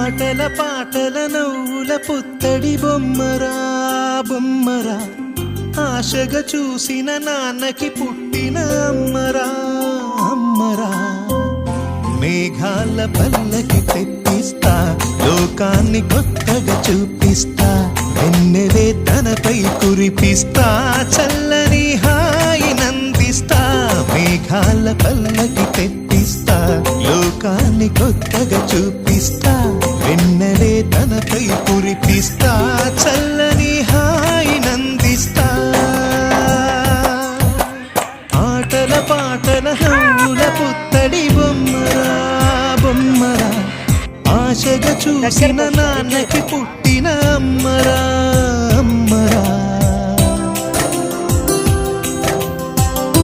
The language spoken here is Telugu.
ఆటల పాటల నవ్వుల పుత్తడి బొమ్మరా బొమ్మరా, ఆశగా చూసిన నాన్నకి పుట్టిన అమ్మరా అమ్మరా. మేఘాల పల్లకి తెప్పిస్తా, లోకాన్ని కొత్తగా చూపిస్తా, వెన్నెలే తనపై కురిపిస్తా, చల్లని హాయి నందిస్తా. మేఘాల పల్లకి తెప్పిస్తా, లోకాన్ని కొత్తగా చూపిస్తా, వెన్నెలే తనపై కురిపిస్తా, చల్లని హాయి నందిస్తా. ఆటల పాటల హంగుల పుత్తడి బొమ్మరా బొమ్మరా, ఆశగా చూసిన నాన్నకి పుట్టిన అమ్మరా.